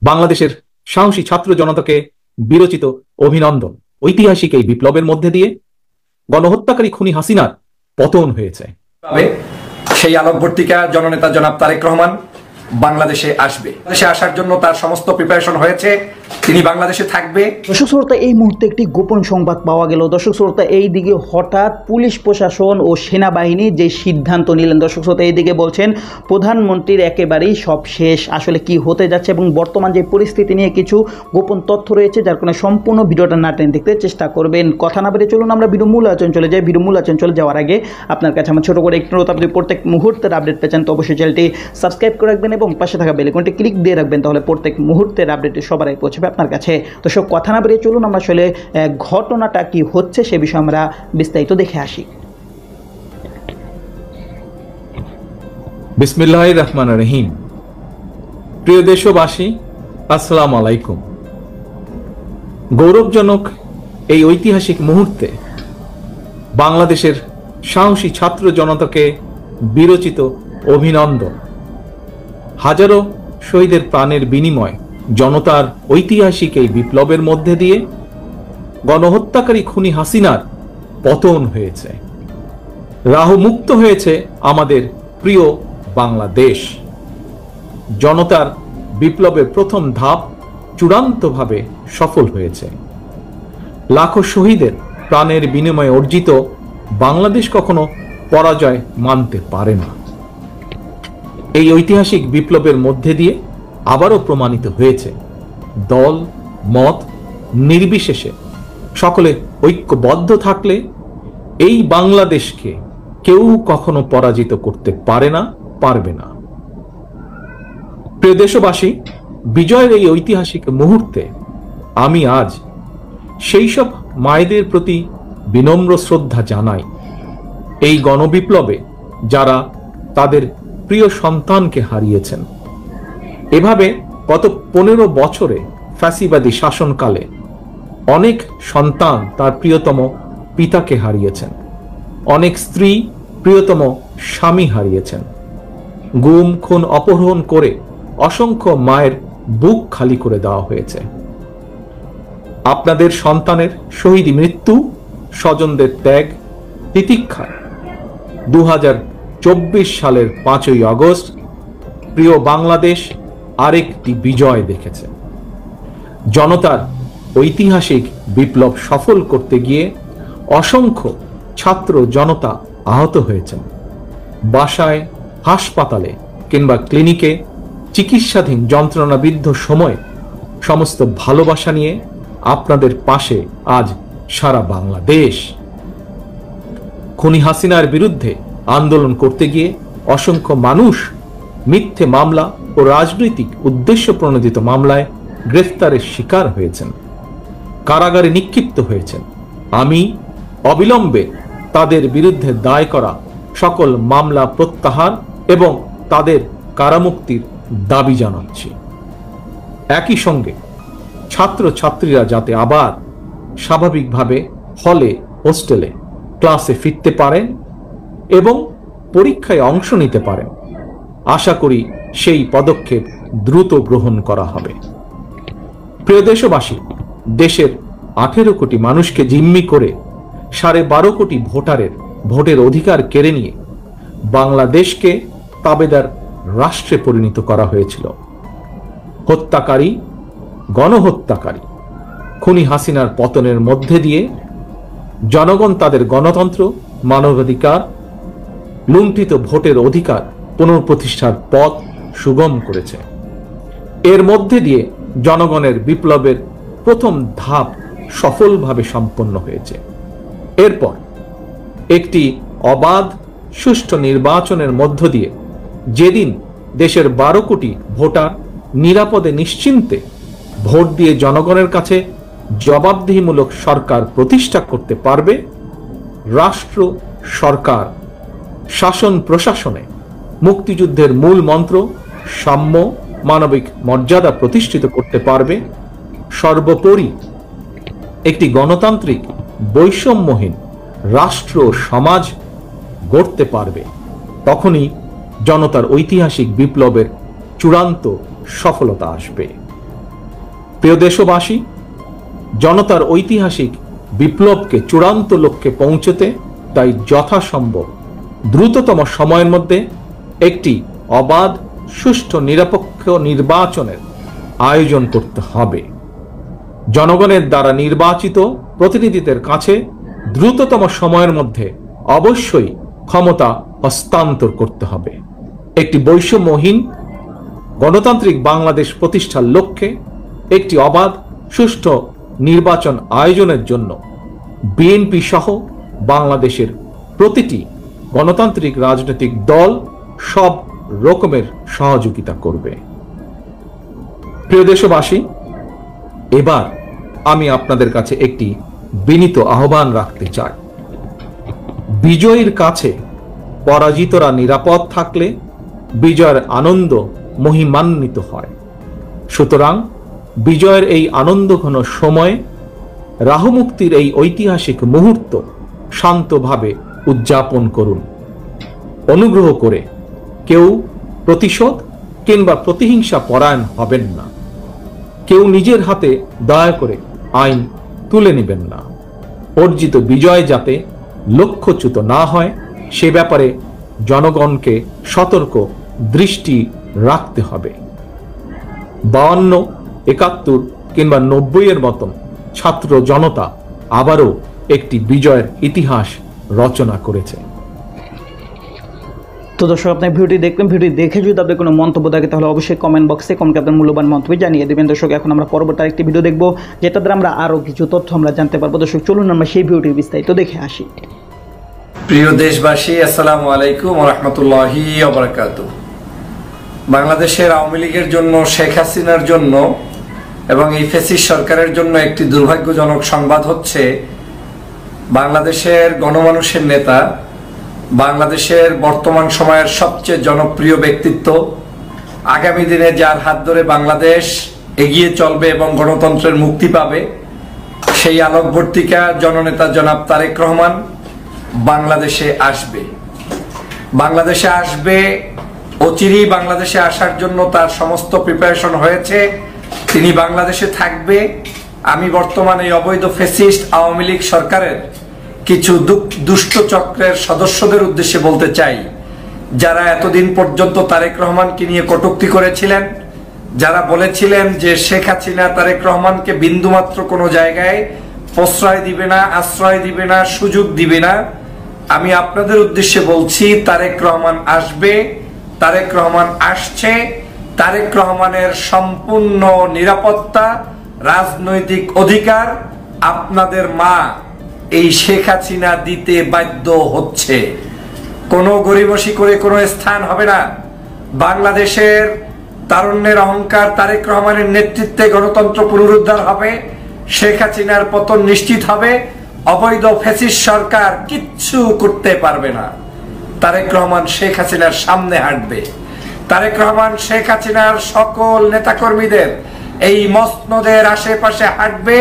বাংলাদেশের সাহসী ছাত্র জনতাকে বিরচিত অভিনন্দন। ঐতিহাসিক এই বিপ্লবের মধ্যে দিয়ে গণহত্যাকারী খুনি হাসিনার পতন হয়েছে। সেই আলোকবর্তিকা জননেতা জনাব তারেক রহমান বাংলাদেশে আসবে। দেশে আসার জন্য তার সমস্ত প্রিপারেশন হয়েছে, তিনি বাংলাদেশে থাকবে। দর্শক শ্রোতা, এই মুহূর্তে একটি গোপন সংবাদ পাওয়া গেল। দর্শক শ্রোতা, এই দিকে হঠাৎ পুলিশ প্রশাসন ও সেনাবাহিনী যে সিদ্ধান্ত নিলেন, দর্শক শ্রোতা এইদিকে বলছেন প্রধানমন্ত্রীর একেবারেই সব শেষ। আসলে কি হতে যাচ্ছে এবং বর্তমান যে পরিস্থিতি নিয়ে কিছু গোপন তথ্য রয়েছে, যার কারণে সম্পূর্ণ ভিডিওটা না টেনে দেখতে চেষ্টা করবেন। কথা না বেড়ে চলুন আমরা ভিডিও মূল আলোচনা চলে যাই। ভিডিও মূল আলোচনা চলে যাওয়ার আগে আপনার কাছে আমার ছোট করে একটু অনুরোধ, আপনি প্রত্যেক মুহূর্তের আপডেট পেয়েছেন তো অবশ্যই চ্যানেলটি সাবস্ক্রাইব করে রাখবেন এবং পাশে থাকা বেল আইকনটি ক্লিক দিয়ে রাখবেন, তাহলে প্রত্যেক মুহূর্তের আপডেটটি সবার আগে পৌঁছবে আপনার কাছে। তো সব কথা না বেরিয়ে চলুন আমরা আসলে ঘটনাটা কি হচ্ছে সে বিষয়ে আমরা বিস্তারিত দেখে আসি। বিসমিল্লাহির রহমানির রহিম। প্রিয় দেশবাসী, আসসালামু আলাইকুম। গৌরবজনক এই ঐতিহাসিক মুহূর্তে বাংলাদেশের সাহসী ছাত্র জনতাকে বিরচিত অভিনন্দন। হাজারো শহীদের প্রাণের বিনিময় জনতার ঐতিহাসিক এই বিপ্লবের মধ্যে দিয়ে গণহত্যাকারী খুনি হাসিনার পতন হয়েছে। রাহু মুক্ত হয়েছে আমাদের প্রিয় বাংলাদেশ। জনতার বিপ্লবের প্রথম ধাপ চূড়ান্তভাবে সফল হয়েছে। লাখো শহীদের প্রাণের বিনিময়ে অর্জিত বাংলাদেশ কখনো পরাজয় মানতে পারে না। এই ঐতিহাসিক বিপ্লবের মধ্যে দিয়ে আবারও প্রমাণিত হয়েছে দল মত নির্বিশেষে সকলে ঐক্যবদ্ধ থাকলে এই বাংলাদেশকে কেউ কখনো পরাজিত করতে পারে না, পারবে না। প্রিয় দেশবাসী, বিজয়ের এই ঐতিহাসিক মুহূর্তে আমি আজ সেই সব মায়েদের প্রতি বিনম্র শ্রদ্ধা জানাই এই গণবিপ্লবে যারা তাদের প্রিয় সন্তানকে হারিয়েছেন। এভাবে গত 15 বছরে ফ্যাসিবাদী শাসনকালে অনেক সন্তান তার প্রিয়তম পিতাকে হারিয়েছেন, অনেক স্ত্রী প্রিয়তম স্বামী হারিয়েছেন। গুম খুন অপহরণ করে অসংখ্য মায়ের বুক খালি করে দেওয়া হয়েছে। আপনাদের সন্তানের শহীদ মৃত্যু, স্বজনদের ত্যাগ তিতিক্ষায় 2024 সালের 5ই আগস্ট প্রিয় বাংলাদেশ আরেকটি বিজয় দেখেছে। জনতার ঐতিহাসিক বিপ্লব সফল করতে গিয়ে অসংখ্য ছাত্র জনতা আহত হয়েছেন। বাসায়, হাসপাতালে কিংবা ক্লিনিকে চিকিৎসাধীন যন্ত্রণাবিদ্ধ সময়ে সমস্ত ভালোবাসা নিয়ে আপনাদের পাশে আজ সারা বাংলাদেশ। খুনি হাসিনার বিরুদ্ধে আন্দোলন করতে গিয়ে অসংখ্য মানুষ মিথ্যে মামলা ও রাজনৈতিক উদ্দেশ্য প্রণোদিত মামলায় গ্রেফতারের শিকার হয়েছেন, কারাগারে নিক্ষিপ্ত হয়েছেন। আমি অবিলম্বে তাদের বিরুদ্ধে দায় করা সকল মামলা প্রত্যাহার এবং তাদের কারামুক্তির দাবি জানাচ্ছি। একই সঙ্গে ছাত্রছাত্রীরা যাতে আবার স্বাভাবিকভাবে হলে, হোস্টেলে, ক্লাসে ফিরতে পারেন এবং পরীক্ষায় অংশ নিতে পারেন, আশা করি সেই পদক্ষেপ দ্রুত গ্রহণ করা হবে। প্রিয় দেশবাসী, দেশের 18 কোটি মানুষকে জিম্মি করে 12.5 কোটি ভোটারের ভোটের অধিকার কেড়ে নিয়ে বাংলাদেশকে তাবেদার রাষ্ট্রে পরিণত করা হয়েছিল। হত্যাকারী, গণহত্যাকারী খুনি হাসিনার পতনের মধ্যে দিয়ে জনগণ তাদের গণতন্ত্র, মানবাধিকার, লুণ্ঠিত ভোটের অধিকার পুনঃপ্রতিষ্ঠার পথ সুগম করেছে। এর মধ্যে দিয়ে জনগণের বিপ্লবের প্রথম ধাপ সফলভাবে সম্পন্ন হয়েছে। এরপর একটি অবাধ সুষ্ঠু নির্বাচনের মধ্য দিয়ে যেদিন দেশের 12 কোটি ভোটার নিরাপদে নিশ্চিন্তে ভোট দিয়ে জনগণের কাছে জবাবদিহিমূলক সরকার প্রতিষ্ঠা করতে পারবে, রাষ্ট্র, সরকার, শাসন প্রশাসনে মুক্তিযুদ্ধের মূল মন্ত্র সাম্য, মানবিক মর্যাদা প্রতিষ্ঠিত করতে পারবে, সর্বোপরি একটি গণতান্ত্রিক বৈষম্যহীন রাষ্ট্র সমাজ গড়তে পারবে, তখনই জনতার ঐতিহাসিক বিপ্লবের চূড়ান্ত সফলতা আসবে। প্রিয় দেশবাসী, জনতার ঐতিহাসিক বিপ্লবকে চূড়ান্ত লক্ষ্যে পৌঁছতে তাই যথাসম্ভব দ্রুততম সময়ের মধ্যে একটি অবাধ, সুষ্ঠু, নিরপেক্ষ নির্বাচনের আয়োজন করতে হবে। জনগণের দ্বারা নির্বাচিত প্রতিনিধিদের কাছে দ্রুততম সময়ের মধ্যে অবশ্যই ক্ষমতা হস্তান্তর করতে হবে। একটি বৈষম্যহীন গণতান্ত্রিক বাংলাদেশ প্রতিষ্ঠার লক্ষ্যে একটি অবাধ, সুষ্ঠু নির্বাচন আয়োজনের জন্য বিএনপি সহ বাংলাদেশের প্রতিটি গণতান্ত্রিক রাজনৈতিক দল সব রকমের সহযোগিতা করবে। প্রিয় দেশবাসী, এবার আমি আপনাদের কাছে একটি বিনীত আহ্বান রাখতে চাই। বিজয়ীর কাছে পরাজিতরা নিরাপদ থাকলে বিজয়ের আনন্দ মহিমান্বিত হয়। সুতরাং বিজয়ের এই আনন্দঘন সময়ে রাহুমুক্তির এই ঐতিহাসিক মুহূর্ত শান্তভাবে উদযাপন করুন। অনুগ্রহ করে কেউ প্রতিশোধ কিংবা প্রতিহিংসা পরায়ণ হবেন না। কেউ নিজের হাতে দয়া করে আইন তুলে নেবেন না। অর্জিত বিজয় যাতে লক্ষ্যচ্যুত না হয় সে ব্যাপারে জনগণকে সতর্ক দৃষ্টি রাখতে হবে। 52, 71 কিংবা 90-এর মতন ছাত্র জনতা আবারও একটি বিজয়ের ইতিহাস রচনা করেছে। তো দর্শক, আপনার ভিডিওটি দেখবেন। ভিডিও দেখে যদি আপনাদের কোনো মন্তব্য থাকে তাহলে অবশ্যই কমেন্ট বক্সে আপনার মূল্যবান মন্তব্য জানিয়ে দেবেন। দর্শক, এখন আমরা পরবর্তী আরেকটি ভিডিও দেখবো, যেটা দ্বারা আমরা আরও কিছু তথ্য আমরা জানতে পারবো। দর্শক, চলুন আমরা সেই ভিডিওটি বিস্তারিত দেখে আসি। প্রিয় দেশবাসী, আসসালামু আলাইকুম ওয়া রাহমাতুল্লাহি ওয়া বারাকাতুহু। বাংলাদেশের আওয়ামী লীগের জন্য, শেখ হাসিনার জন্য এবং এই ফ্যাসিস্ট সরকারের জন্য একটি দুর্ভাগ্যজনক সংবাদ হচ্ছে, বাংলাদেশের গণমানুষের নেতা, বাংলাদেশের বর্তমান সময়ের সবচেয়ে জনপ্রিয় ব্যক্তিত্ব, আগামী দিনে যার হাত ধরে বাংলাদেশ এগিয়ে চলবে এবং গণতন্ত্রের মুক্তি পাবে, সেই আলোকবর্তিকা জননেতা জনাব তারেক রহমান বাংলাদেশে আসবে। বাংলাদেশে আসবে, অচিরেই বাংলাদেশে আসার জন্য তার সমস্ত প্রিপারেশন হয়েছে। তিনি বাংলাদেশে থাকবে। আমি বর্তমানে অবৈধ ফ্যাসিস্ট আওয়ামী লীগ সরকারের কিছু দুষ্ট চক্রের সদস্যদের উদ্দেশ্যে বলতে চাই, যারা এতদিন পর্যন্ত তারেক রহমানকে নিয়ে কটূক্তি করেছিলেন, যারা বলেছিলেন যে শেখ হাসিনা তারেক রহমানকে বিন্দুমাত্র কোনো জায়গায় প্রশ্রয় দিবে না, আশ্রয় দিবে না, সুযোগ দিবে না। আমি আপনাদের উদ্দেশ্যে বলছি, তারেক রহমান আসবে, তারেক রহমান আসছে। তারেক রহমানের সম্পূর্ণ নিরাপত্তা, রাজনৈতিক অধিকার আপনাদের মা এই শেখ হাসিনা দিতে বাধ্য হচ্ছে। কোনো গরিবসী করে কোনো স্থান হবে না। বাংলাদেশের তারুণ্যের অহংকার তারেক রহমানের নেতৃত্বে গণতন্ত্র পুনরুদ্ধার হবে, শেখ হাসিনার পতন নিশ্চিত হবে। অবৈধ ফ্যাসিস্ট সরকার কিচ্ছু করতে পারবে না। তারেক রহমান শেখ হাসিনার সামনে হাঁটবে। তারেক রহমান শেখ হাসিনার সকল নেতাকর্মীদের এই মসনদের আশেপাশে হাঁটবে,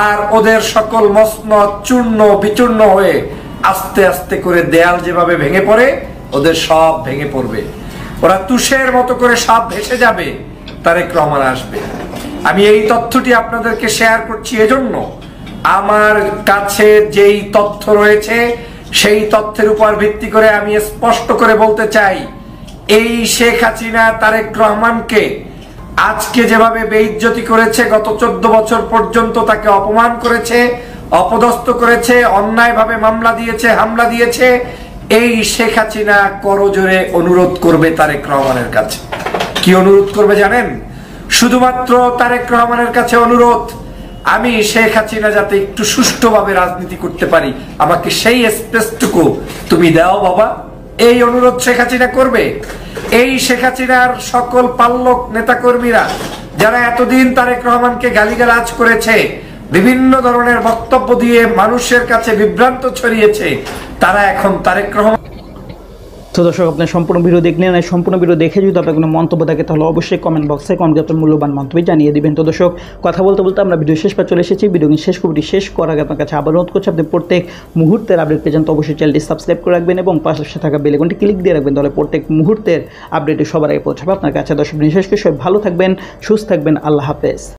আর ওদের সকল মসনদ চূর্ণ বিচূর্ণ হয়ে আস্তে আস্তে করে দেয়াল যেভাবে ভেঙে পড়ে, ওদের সব ভেঙে পড়বে। ওরা তুষের মতো করে সব ভেসে যাবে। তারেক রহমান আসবে। আমি এই তথ্যটি আপনাদেরকে শেয়ার করছি এজন্য, আমার কাছে যেই তথ্য রয়েছে সেই তথ্যের উপর ভিত্তি করে আমি স্পষ্ট করে বলতে চাই, এই শেখ হাসিনা তারেক রহমানকে আজকে যেভাবে বেইজ্জতি করেছে, গত 14 বছর পর্যন্ত তাকে অপমান করেছে, অপদস্থ করেছে, অন্যায়ভাবে মামলা দিয়েছে, হামলা দিয়েছে, এই শেখ হাসিনা করজোরে অনুরোধ করবে তারেক রহমানের কাছে। কি অনুরোধ করবে জানেন? শুধুমাত্র তারেক রহমানের কাছে অনুরোধ, আমি শেখ হাসিনা যাতে একটু সুষ্ঠুভাবে রাজনীতি করতে পারি, আমাকে সেই স্পেসটুকু তুমি দাও বাবা। এই অনুরোধ শেখ হাসিনা করবে। এই শেখ হাসিনার সকল পাল্লক নেতাকর্মীরা যারা এতদিন তারেক রহমানকে গালিগালাজ করেছে, বিভিন্ন ধরনের বক্তব্য দিয়ে মানুষের কাছে বিভ্রান্ত ছড়িয়েছে, তারা এখন তারেক রহমান। তো দর্শক, আপনার সম্পূর্ণ ভিডিও দেখলেন। সম্পূর্ণ ভিডিও দেখে যদি আপনার কোনো মন্তব্য থাকে তাহলে অবশ্যই কমেন্ট বক্সে আপনার মূল্যবান মন্তব্য জানিয়ে দিবেন। তো দর্শক, কথা বলতে বলতে আমরা ভিডিও শেষ পর চলে এসেছি। ভিডিও শেষ করার আগে আপনার কাছে আবার অনুরোধ করছি, আপনি প্রত্যেক মুহূর্তের আপডেট পেয়ে যান তো অবশ্যই চ্যানেলটি সাবস্ক্রাইব করে রাখবেন এবং পাশে থাকা বেল আইকনটি ক্লিক দিয়ে রাখবেন, তাহলে প্রত্যেক মুহূর্তের আপডেটটি সবার আগে পৌঁছাবে আপনার কাছে। দর্শক, বিশেষ করে সবাই ভালো থাকবেন, সুস্থ থাকবেন। আল্লাহ হাফেজ।